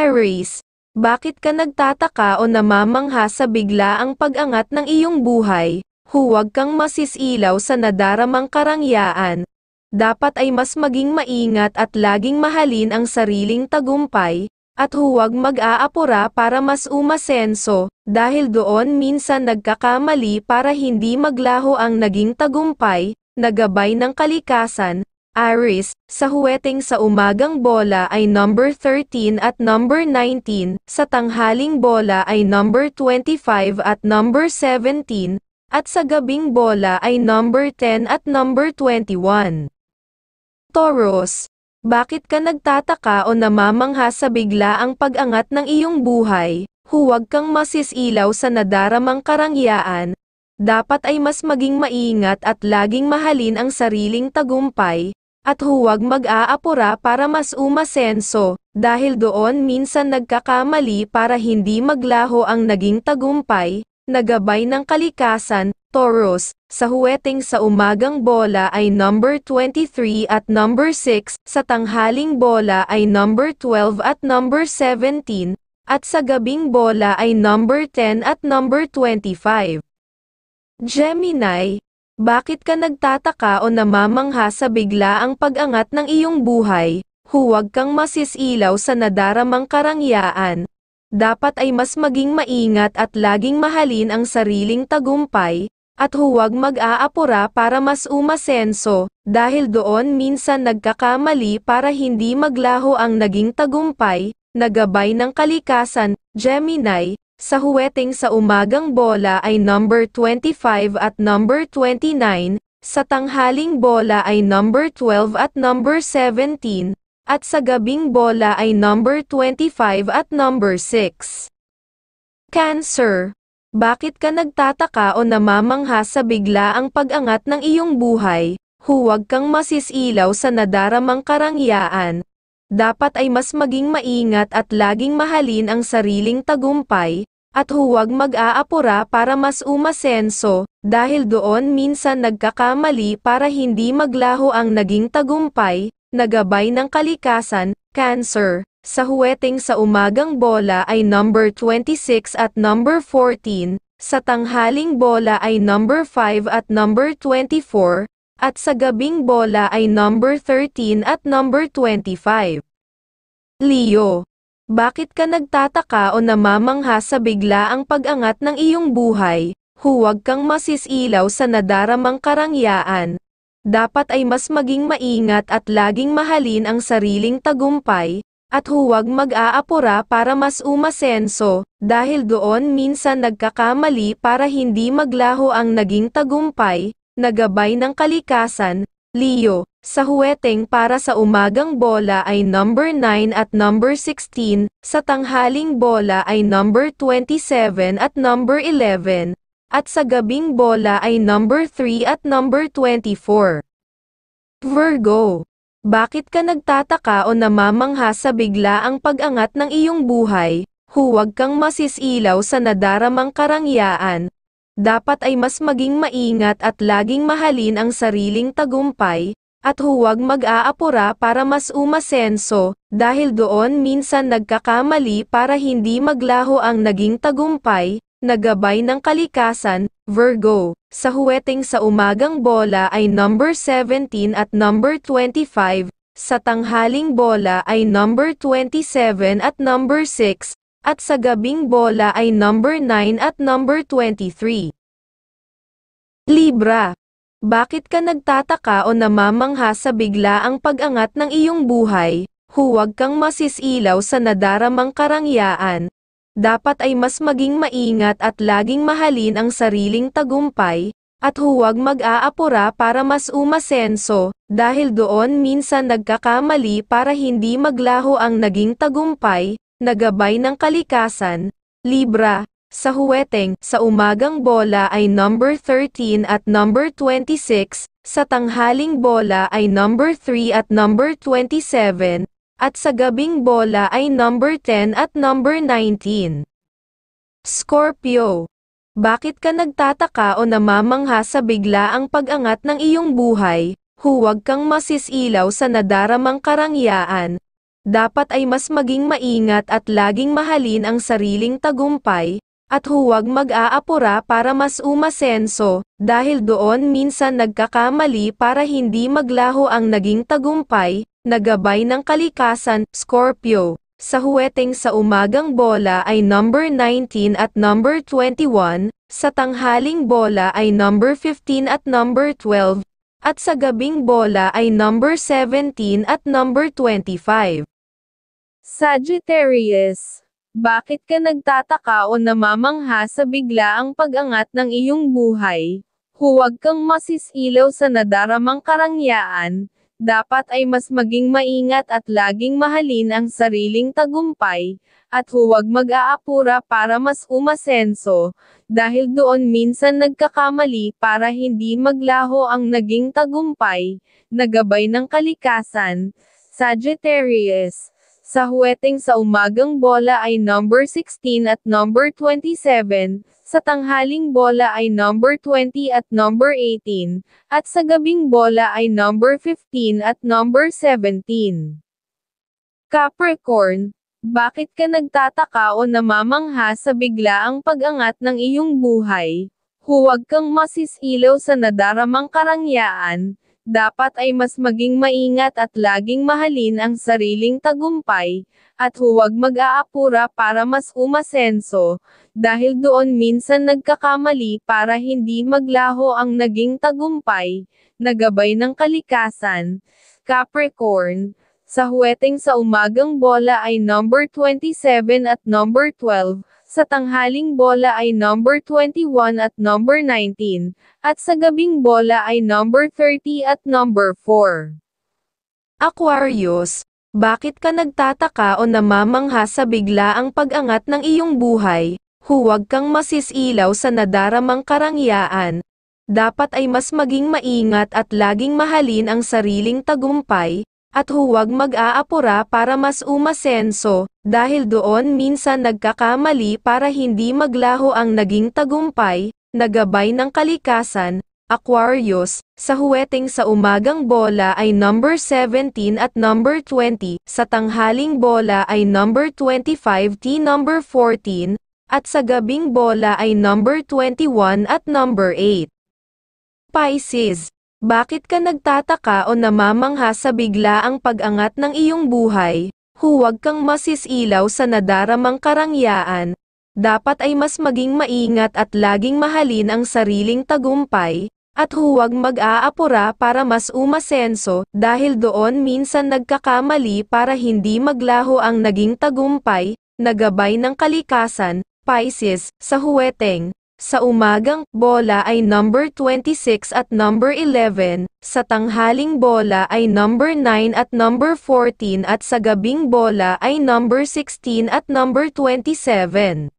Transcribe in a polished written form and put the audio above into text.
Aries, bakit ka nagtataka o namamangha sa biglaang pag-angat ng iyong buhay? Huwag kang masisilaw sa nadaramang karangyaan. Dapat ay mas maging maingat at laging mahalin ang sariling tagumpay, at huwag mag-aapura para mas umasenso, dahil doon minsan nagkakamali para hindi maglaho ang naging tagumpay, na gabay ng kalikasan. Aries, sa huweteng sa umagang bola ay number 13 at number 19, sa tanghaling bola ay number 25 at number 17, at sa gabing bola ay number 10 at number 21. Taurus, bakit ka nagtataka o namamangha sa biglaang pag-angat ng iyong buhay? Huwag kang masisilaw sa nadaramang karangyaan. Dapat ay mas maging maingat at laging mahalin ang sariling tagumpay, at huwag mag-aapura para mas umasenso, dahil doon minsan nagkakamali para hindi maglaho ang naging tagumpay, na gabay ng kalikasan. Taurus, sa huweteng sa umagang bola ay number 23 at number 6, sa tanghaling bola ay number 12 at number 17, at sa gabing bola ay number 10 at number 25. Gemini, bakit ka nagtataka o namamangha sa biglaang pag-angat ng iyong buhay? Huwag kang masisilaw sa nadaramang karangyaan. Dapat ay mas maging maingat at laging mahalin ang sariling tagumpay, at huwag mag-aapura para mas umasenso, dahil doon minsan nagkakamali para hindi maglaho ang naging tagumpay, na gabay ng kalikasan. Gemini, sa huweteng sa umagang bola ay number 25 at number 29, sa tanghaling bola ay number 12 at number 17, at sa gabing bola ay number 25 at number 6. Cancer, bakit ka nagtataka o namamangha sa biglaang pag-angat ng iyong buhay? Huwag kang masisilaw sa nadaramang karangyaan. Dapat ay mas maging maingat at laging mahalin ang sariling tagumpay, at huwag mag-aapura para mas umasenso, dahil doon minsan nagkakamali para hindi maglaho ang naging tagumpay, na gabay ng kalikasan. Cancer, sa huweteng sa umagang bola ay number 26 at number 14, sa tanghaling bola ay number 5 at number 24, at sa gabing bola ay number 13 at number 25. Leo, bakit ka nagtataka o namamangha sa biglaang pag-angat ng iyong buhay? Huwag kang masisilaw sa nadaramang karangyaan. Dapat ay mas maging maingat at laging mahalin ang sariling tagumpay, at huwag mag-aapura para mas umasenso, dahil doon minsan nagkakamali para hindi maglaho ang naging tagumpay, na gabay ng kalikasan. Leo, sa huweteng para sa umagang bola ay number 9 at number 16, sa tanghaling bola ay number 27 at number 11, at sa gabing bola ay number 3 at number 24. Virgo, bakit ka nagtataka o namamangha sa biglaang pag-angat ng iyong buhay? Huwag kang masisilaw sa nadaramang karangyaan. Dapat ay mas maging maingat at laging mahalin ang sariling tagumpay, at huwag mag-aapura para mas umasenso, dahil doon minsan nagkakamali para hindi maglaho ang naging tagumpay, na gabay ng kalikasan. Virgo, sa huweteng sa umagang bola ay number 17 at number 25, sa tanghaling bola ay number 27 at number 6, at sa gabing bola ay number 9 at number 23. Libra, bakit ka nagtataka o namamangha sa biglaang pag-angat ng iyong buhay? Huwag kang masisilaw sa nadaramang karangyaan. Dapat ay mas maging maingat at laging mahalin ang sariling tagumpay, at huwag mag-aapura para mas umasenso, dahil doon minsan nagkakamali para hindi maglaho ang naging tagumpay, na gabay ng kalikasan. Libra, sa huweteng sa umagang bola ay number 13 at number 26, sa tanghaling bola ay number 3 at number 27, at sa gabing bola ay number 10 at number 19. Scorpio, bakit ka nagtataka o namamangha sa biglaang pag-angat ng iyong buhay? Huwag kang masisilaw sa nadaramang karangyaan. dapat ay mas maging maingat at laging mahalin ang sariling tagumpay, at huwag mag-aapura para mas umasenso, dahil doon minsan nagkakamali para hindi maglaho ang naging tagumpay, na gabay ng kalikasan. Scorpio, sa huweteng sa umagang bola ay number 19 at number 21, sa tanghaling bola ay number 15 at number 12, at sa gabing bola ay number 17 at number 25. Sagittarius, bakit ka nagtataka o namamangha sa biglaang pag-angat ng iyong buhay? Huwag kang masisilaw sa nadaramang karangyaan, dapat ay mas maging maingat at laging mahalin ang sariling tagumpay, at huwag mag-aapura para mas umasenso, dahil doon minsan nagkakamali para hindi maglaho ang naging tagumpay, na gabay ng kalikasan. Sagittarius, sa huweteng sa umagang bola ay number 16 at number 27, sa tanghaling bola ay number 20 at number 18, at sa gabing bola ay number 15 at number 17. Capricorn, bakit ka nagtataka o namamangha sa biglaang pag-angat ng iyong buhay? Huwag kang masisilaw sa nadaramang karangyaan, dapat ay mas maging maingat at laging mahalin ang sariling tagumpay, at huwag mag-aapura para mas umasenso, dahil doon minsan nagkakamali para hindi maglaho ang naging tagumpay, na gabay ng kalikasan. Capricorn, sa huweteng sa umagang bola ay number 27 at number 12, sa tanghaling bola ay number 21 at number 19, at sa gabing bola ay number 30 at number 4. Aquarius, bakit ka nagtataka o namamangha sa biglaang pag-angat ng iyong buhay? Huwag kang masisilaw sa nadaramang karangyaan. Dapat ay mas maging maingat at laging mahalin ang sariling tagumpay, at huwag mag-aapura para mas umasenso, dahil doon minsan nagkakamali para hindi maglaho ang naging tagumpay, na gabay ng kalikasan. Aquarius, sa huweteng sa umagang bola ay number 17 at number 20, sa tanghaling bola ay number 25 t number 14, at sa gabing bola ay number 21 at number 8. Pisces, bakit ka nagtataka o namamangha sa biglaang pag-angat ng iyong buhay? Huwag kang masisilaw sa nadaramang karangyaan. Dapat ay mas maging maingat at laging mahalin ang sariling tagumpay, at huwag mag-aapura para mas umasenso, dahil doon minsan nagkakamali para hindi maglaho ang naging tagumpay, na gabay ng kalikasan. Pisces, sa huweteng sa umagang bola ay number 26 at number 11, sa tanghaling bola ay number 9 at number 14 at sa gabing bola ay number 16 at number 27.